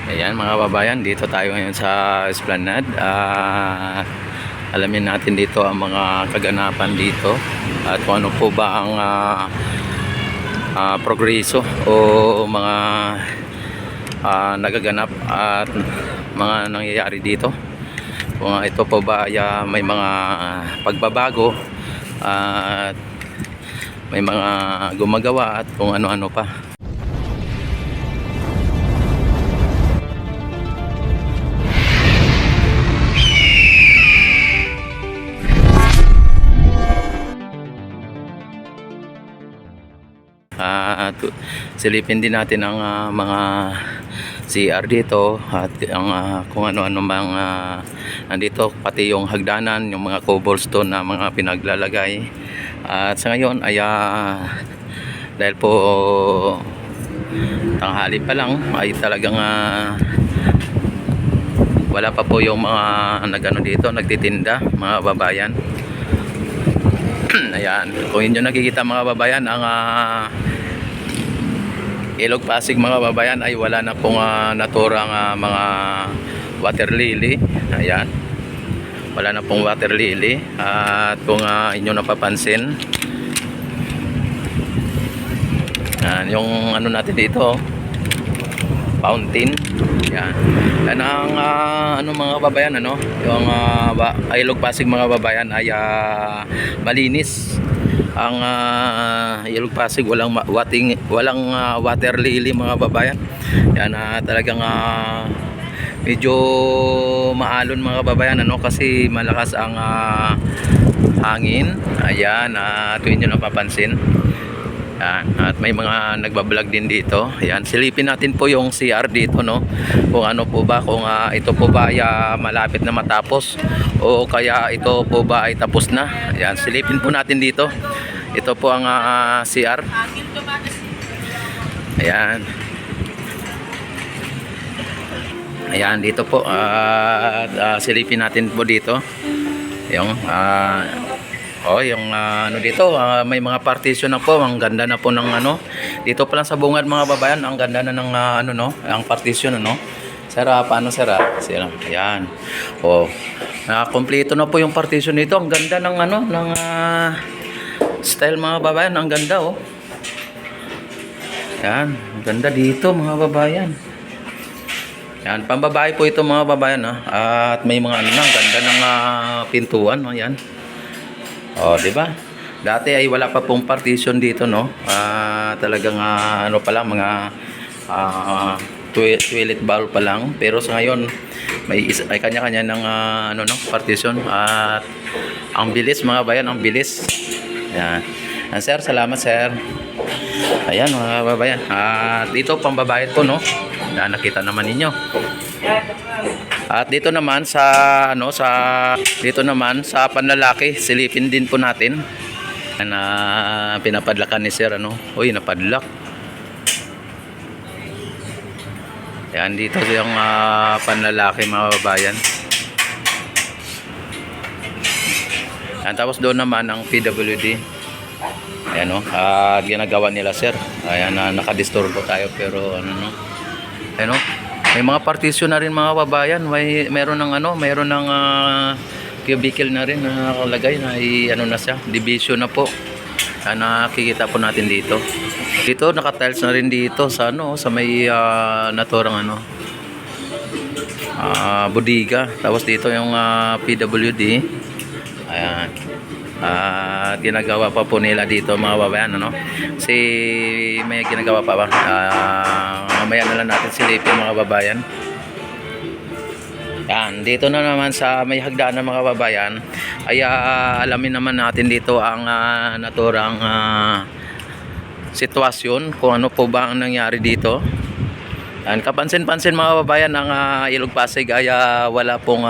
Ayan mga babayan, dito tayo ngayon sa Esplanade. Alamin natin dito ang mga kaganapan dito at kung ano po ba ang progreso o mga nagaganap at mga nangyayari dito. Kung ito po ba ay may mga pagbabago at may mga gumagawa at kung ano-ano pa. At silipin din natin ang mga CR dito at ang kung ano-ano mang nandito, pati yung hagdanan, yung mga cobblestone na mga pinaglalagay. At sa ngayon ay dahil po tanghali pa lang ay talagang wala pa po yung mga nagano dito, nagtitinda mga babayan. Ayan, kung inyo nakikita mga babayan, ang Ilog Pasig mga babayan ay wala na pong naturang mga water lily. Ayan, wala na pong water lily. At kung inyo napapansin, yung ano natin dito, fountain. Yan. Yan ang ano mga babayan, ano, yung Ilog Pasig mga babayan ay malinis. Ang Ilog Pasig walang water lily mga babayan. Yan talagang medyo maalon mga babayan, ano, kasi malakas ang hangin. Ayan, tuwin nyo napapansin. Yan. At may mga nagbablog din dito. Yan, silipin natin po yung CR dito, no, kung ano po ba, kung ito po ba ay malapit na matapos o kaya ito po ba ay tapos na. Yan, silipin po natin dito. Ito po ang CR. Ayan. Ayan, dito po silipin natin po dito yung yung ano dito, may mga partition na po. Ang ganda na po ng ano dito pa lang sa bungad mga babayan. Ang ganda na ng ano, no, ang partition, no. Sir, paano sir? Sir, ayan. Kompleto na po yung partition dito. Ang ganda ng ano, ng style mga babayan. Ang ganda, oh. Ayan, ang ganda dito mga babayan. Ayan, pambabae po ito mga babayan, at may mga ano na, ang ganda ng pintuan, no, ayan. Di ba? Dati ay wala pa pong partition dito, no. Talagang ano pa lang, mga toilet bowl pa lang. Pero sa ngayon may kanya-kanya ng ano, no, partition. At ang bilis mga bayan, ang bilis. Ayan. Sir, salamat sir. Ayan mga babayan. Dito pambabayad po, no. Nakita naman ninyo. At dito naman sa ano, dito naman sa panlalaki, silipin din po natin. Pinapadlakan ni sir, ano. Uy, napadlak. Yan, dito yung panlalaki mga babayan. Yan, tapos doon naman ang PWD. Ayan, no, ginagawa nila sir. Ayan, nakadisturbo tayo pero ano, no. Ayan, no. May mga partition na rin mga babayan. Meron ng ano, meron ng cubicle na rin na nakalagay na ano na siya, division na po. Nakikita po natin dito. Dito naka-tiles na rin dito sa ano, sa may naturang ano, bodega. Tapos dito yung PWD. Ayan. Ginagawa pa po nila dito mga babayan, ano. Kasi may ginagawa pa ba? Mamaya na lang natin silipin mga babayan. Yan, dito na naman sa may hagdanan mga babayan ay alamin naman natin dito ang naturang sitwasyon, kung ano po ba ang nangyari dito. Yan, kapansin-pansin mga babayan, ang Ilog Pasig ay wala pong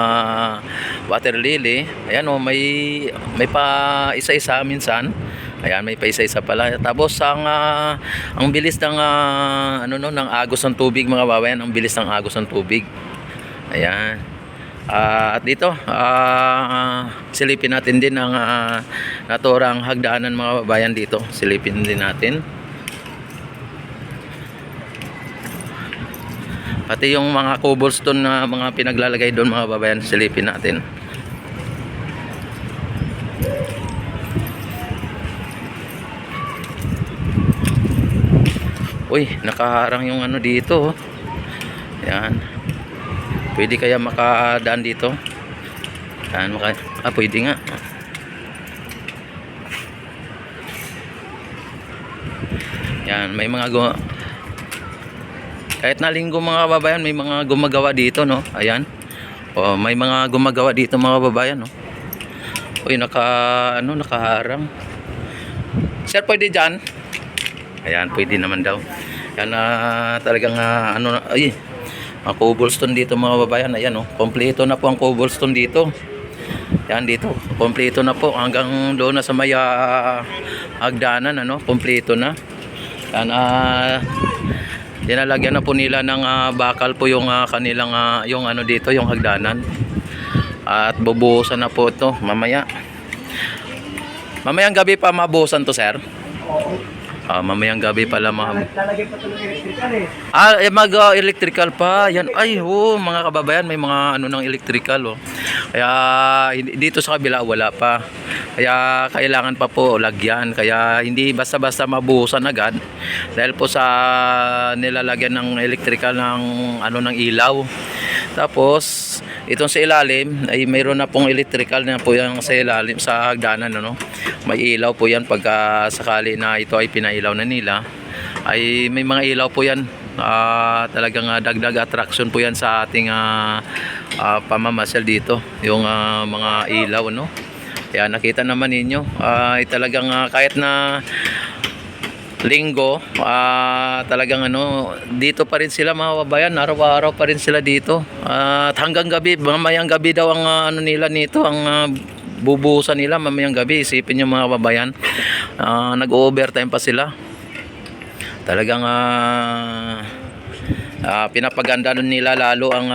water lily. Ayan, may pa isa-isa minsan. Ayan, may pa isa-isa pala. Tapos ang bilis ng ano, no, ng agos ng tubig mga babayan, ang bilis ng agos ng tubig. Ayan. At dito silipin natin din ang naturang hagdanan mga babayan dito. Silipin din natin. Pati yung mga cobblestone na mga pinaglalagay doon mga kababayan, silipin natin. Uy, nakaharang yung ano dito. Yan. Pwede kaya makadaan dito? Yan, pwede nga. Yan, may mga kahit na linggo mga kababayan, may mga gumagawa dito, no? Ayan. O, may mga gumagawa dito mga kababayan, no? Uy, nakaharang. Sir, pwede dyan? Ayan, pwede naman daw. Yan, talagang, ay, ang cobblestone dito mga kababayan. Ayan, no? Kompleto na po ang cobblestone dito. Yan, dito. Kompleto na po. Hanggang doon na sa may hagdanan, ano? Kompleto na. Yan, dinalagyan na po nila ng bakal po yung kanilang yung ano dito, yung hagdanan. At bubuhusan na po ito mamaya. Mamayang gabi pa mabuhusan to, sir? Oo. Mamayang gabi pala Lalagay pa ito ng electrical mag-electrical pa. Yan, ay, mga kababayan, may mga ano ng electrical, oh. Kaya dito sa kabila wala pa. Kaya kailangan pa po lagyan. Kaya hindi basta-basta mabuhusan agad dahil po sa nilalagyan ng electrical ng ano ng ilaw. Tapos itong sa ilalim ay mayroon na pong electrical na po yan sa ilalim sa hagdanan, ano. May ilaw po yan pagka sakali na ito ay pinailaw na nila. Ay may mga ilaw po yan. Talagang dagdag attraction po yan sa ating pamamasyal dito, yung mga ilaw, no. Kaya nakita naman ninyo ay talagang kahit na linggo, talagang dito pa rin sila mga kababayan, araw-araw pa rin sila dito. At hanggang gabi, mamayang gabi daw ang nila nito, ang bubuhusan nila mamayang gabi. Isipin nyo mga kababayan, nag-overtime pa sila. Talagang pinapaganda nila lalo ang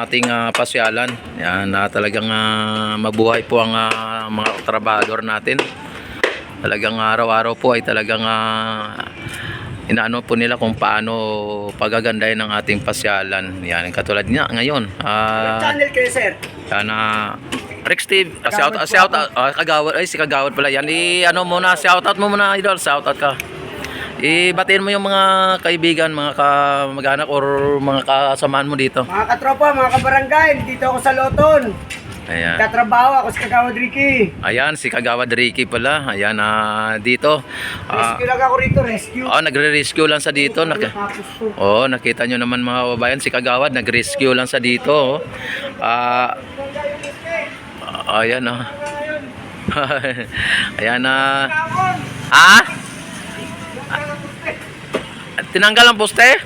ating pasyalan. Yan, talagang mabuhay po ang mga trabahador natin. Talagang araw-araw po ay talagang inaano po nila kung paano pagagandahin ng ating pasyalan. Yan, katulad niya ngayon. Channel kayo, sir? Yan, Rex TV, shout out, Kagawad, ay si Kagawad pala yan. Ano muna, shout out mo muna, idol, shout out ka. Ibatiin mo yung mga kaibigan, mga kamag-anak or mga kasamahan mo dito. Mga katropa, mga kabarangay, dito ako sa Loton. Ayan. Katrabaho ako si Kagawad Ricky. Ayan, si Kagawad Ricky pala. Ayan, dito. Rescue lang ako rito, rescue. Nagre-rescue lang sa dito. Nakita nyo naman mga kababayan, si Kagawad nag-rescue lang sa dito. Ayan, ayan, tinanggal ang poste?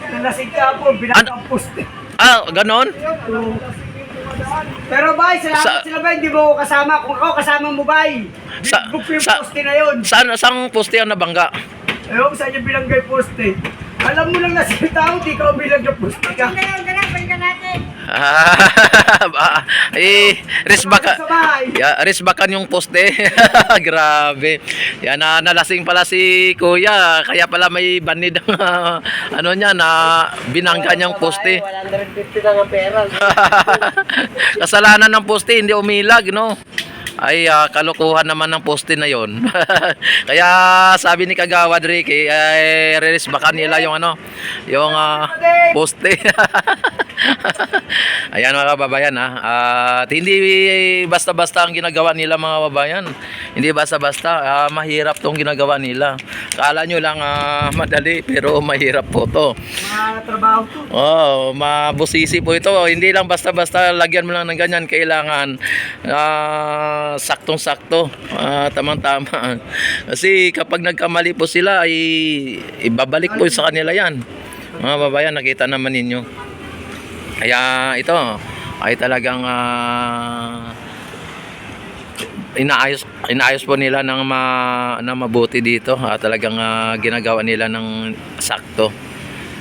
Nalasig ka po, binakang poste. Ganon? Pero bay, salamat sila bay, hindi mo ako kasama. Kung ako kasama mo bay, book yung poste na yun. Saan poste ang nabangga? Ewan, saan yung bilanggay poste? Alam mo lang na si tao, di ka bilang yung poste ka. Balikan natin. Resbakan yung poste. Grabe. Yan, nalasing pala si kuya. Kaya pala may banid ang niya na binangga niyang poste. 150 lang ang pera. Kasalanan ng poste, hindi umilag, no? Ay, kalokohan naman ng poste na yon. Kaya sabi ni Kagawad Ricky, ay re-resbakan nila yung yung poste. Ayan mga kababayan, at hindi basta-basta ang ginagawa nila mga kababayan. Hindi basta-basta, mahirap tong ginagawa nila. Kala nyo lang madali, pero mahirap po to. Mga trabaho to. Mabusisi po ito. Hindi lang basta-basta lagyan mo lang ng ganyan. Kailangan saktong-sakto, tamang-tama. Kasi kapag nagkamali po sila, ay ibabalik po sa kanila yan. Mga babayan, nakita naman ninyo. Kaya ito ay talagang inaayos po nila ng mabuti dito. Talagang ginagawa nila ng sakto.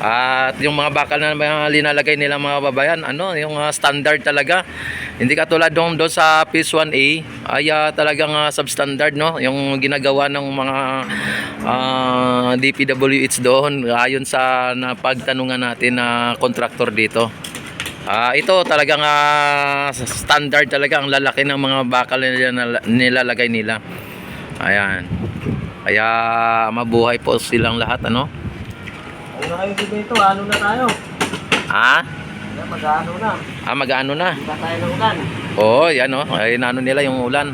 At yung mga bakal na mga linalagay nila mga babayan, ano, yung standard talaga. Hindi katulad doon sa Phase 1A, ay talagang substandard, no? Yung ginagawa ng mga DPWH doon ayon sa napagtanungan natin na contractor dito. Ito talagang standard talaga ang lalaki ng mga bakal na nilalagay nila. Ayan. Kaya mabuhay po silang lahat, ano? Ano na kayo dito? Ano na tayo? Mag-ano na. Mag-ano na. Hindi tayo ng ulan. Oo, yan o. Ay, nano nila yung ulan.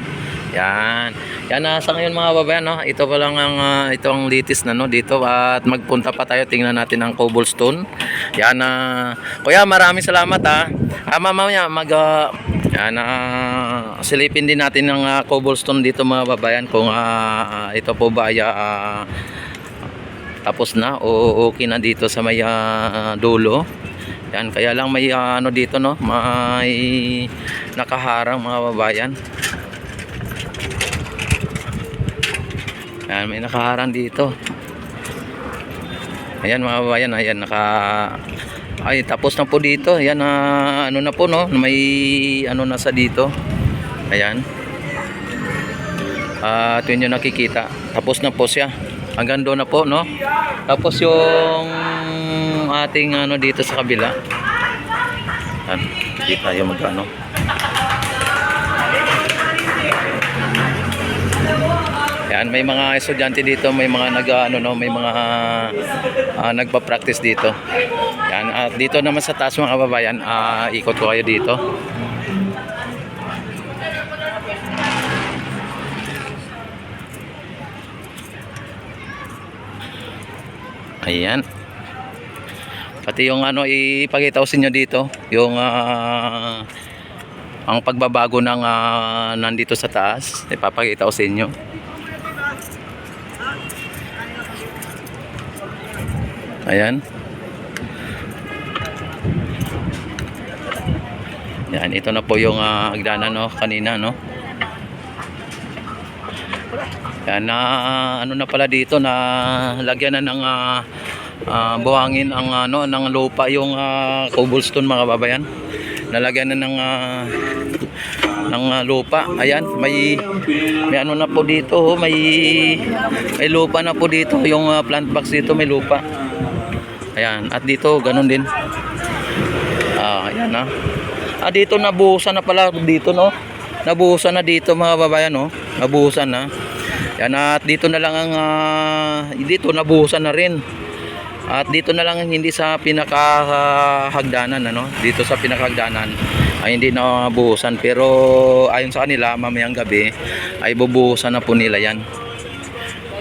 Yan. Yan sa ngayon mga babayan, no? Ito pa lang ang ito ang litis na, no, dito, at magpunta pa tayo, tingnan natin ang cobblestone. Yan kuya, maraming salamat mamaya yan silipin din natin ng cobblestone dito mga babayan kung ito po ba ay tapos na o okay na dito sa may dulo. Yan, kaya lang may ano dito, no, may nakaharang mga babayan. Yan, may nakaharang dito. Ayan mga babayan, ayan ay tapos na po dito. Ayan, ano na po, no, may ano na sa dito. Ayan. Ito yung nakikita. Tapos na po siya. Hanggang doon na po, no. Tapos yung ating ano dito sa kabila. Ayan, hindi tayo magkano. Yan, may mga estudyante dito, may mga may mga nagpa-practice dito. Yan, at dito naman sa taas mga kababayan, ikot ko kayo dito. Ayan. Pati yung ano, ipakita ko sa inyo dito, yung ang pagbabago ng nandito sa taas, ipapakita ko sa inyo. Ayan. Yan, ito na po yung hagdanan, no, kanina, no. Yan, ano na pala dito, na lagyan na ng buhangin ang ano ng lupa yung cobblestone mga babayan. Nalagyan na ng lupa. Ayan, may ano na po dito, may lupa na po dito, yung plant box dito may lupa. Ayan, at dito ganun din. Ayan dito nabuhusan na pala dito, no. Nabuhusan na dito mga babayan, no. Nabuhusan na. Yan, at dito na lang ang dito nabuhusan na rin. At dito na lang hindi sa pinakahagdanan, ano. Dito sa pinakahagdanan ay hindi na buhusan, pero ayon sa kanila mamayang gabi ay bubuhusan na po nila yan.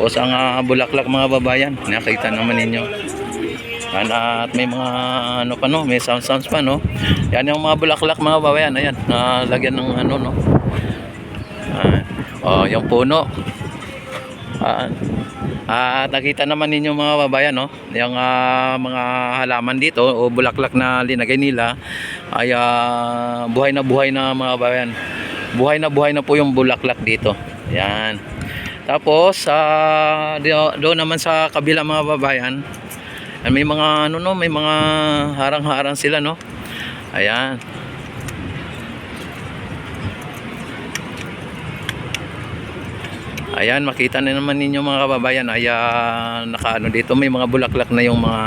O sa bulaklak mga babayan, nakita naman ninyo. Yan, at may mga ano pa, no, may sounds pa, no. Yan yung mga bulaklak mga babayan, ayan, lagyan ng ano, no. Yung puno. At nakita naman ninyo mga babayan, no, yung mga halaman dito o bulaklak na linagay nila ay buhay na mga babayan. Buhay na po yung bulaklak dito. Yan. Tapos doon naman sa kabila mga babayan, may mga ano, no, may mga harang-harang sila, no. Ayan. Ayan, makita na naman ninyo mga kababayan, ay nakaano dito, may mga bulaklak na yung mga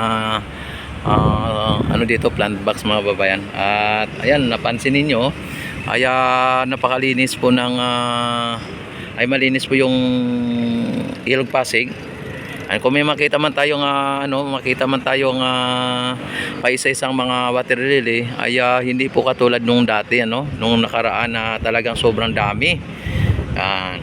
ano dito, plant box mga kababayan. At ayan, napansin ninyo ay napakalinis po ng ay malinis po yung Ilog Pasig. Ay, kung may makita man tayong paisa-isang mga water lily, ay hindi po katulad nung dati, ano, nung nakaraan na talagang sobrang dami. Yan.